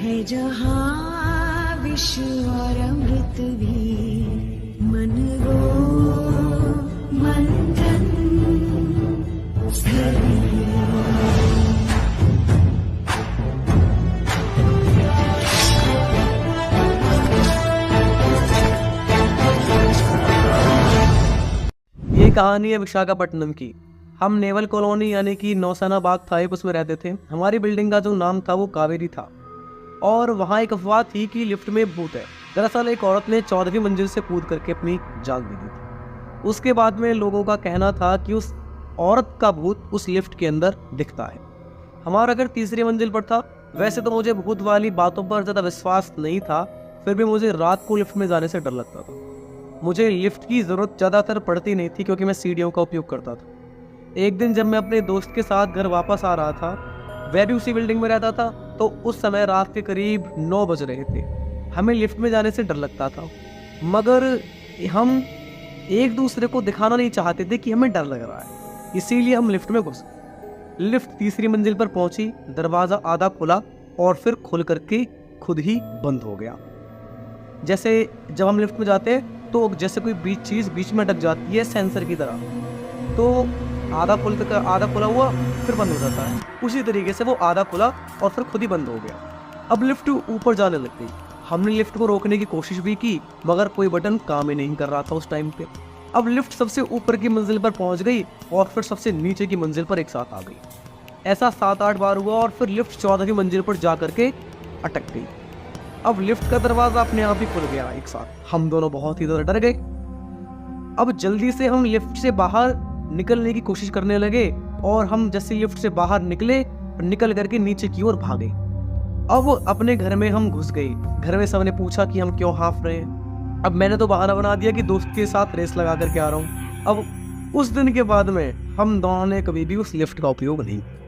है जहाँ विश्व और अमृत भी, मन वो मंथन स्थली। ये कहानी है विशाखापट्टनम की। हम नेवल कॉलोनी यानी कि नौसेना बाग थाइप उसमें रहते थे। हमारी बिल्डिंग का जो नाम था वो कावेरी था और वहाँ एक अफवाह थी कि लिफ्ट में भूत है। दरअसल एक औरत ने 14वीं मंजिल से कूद करके अपनी जान दे दी थी। उसके बाद में लोगों का कहना था कि उस औरत का भूत उस लिफ्ट के अंदर दिखता है। हमारा घर तीसरी मंजिल पर था। वैसे तो मुझे भूत वाली बातों पर ज़्यादा विश्वास नहीं था, फिर भी मुझे रात को लिफ्ट में जाने से डर लगता था। मुझे लिफ्ट की ज़रूरत ज़्यादातर पड़ती नहीं थी क्योंकि मैं सीढ़ियों का उपयोग करता था। एक दिन जब मैं अपने दोस्त के साथ घर वापस आ रहा था, वह भी उसी बिल्डिंग में रहता था, तो उस समय रात के करीब 9 बज रहे थे। हमें लिफ्ट में जाने से डर लगता था, मगर हम एक दूसरे को दिखाना नहीं चाहते थे कि हमें डर लग रहा है, इसीलिए हम लिफ्ट में घुस गए। लिफ्ट तीसरी मंजिल पर पहुंची, दरवाज़ा आधा खुला और फिर खुल करके खुद ही बंद हो गया। जैसे जब हम लिफ्ट में जाते हैं तो जैसे कोई चीज़ बीच में अटक जाती है सेंसर की तरह, तो आधा खुला हुआ फिर बंद हो जाता है। उसी तरीके से वो आधा खुला और फिर खुद ही बंद हो गया। अब लिफ्ट ऊपर जाने लग गई। हमने लिफ्ट को रोकने की कोशिश भी की, मगर कोई बटन काम ही नहीं कर रहा था उस टाइम पे। अब लिफ्ट सबसे ऊपर की मंजिल पर पहुंच गई और फिर सबसे नीचे की मंजिल पर एक साथ आ गई। ऐसा 7-8 बार हुआ और फिर लिफ्ट 14वीं मंजिल पर जा करके अटक गई। अब लिफ्ट का दरवाजा अपने आप ही खुल गया एक साथ। हम दोनों बहुत ही ज़्यादा डर गए। अब जल्दी से हम लिफ्ट से बाहर निकलने की कोशिश करने लगे और हम जैसे लिफ्ट से बाहर निकल करके नीचे की ओर भागे। अब अपने घर में हम घुस गए। घर में सबने पूछा कि हम क्यों हाँफ रहे हैं। अब मैंने तो बहाना बना दिया कि दोस्त के साथ रेस लगा करके आ रहा हूँ। अब उस दिन के बाद में हम दोनों ने कभी भी उस लिफ्ट का उपयोग नहीं किया।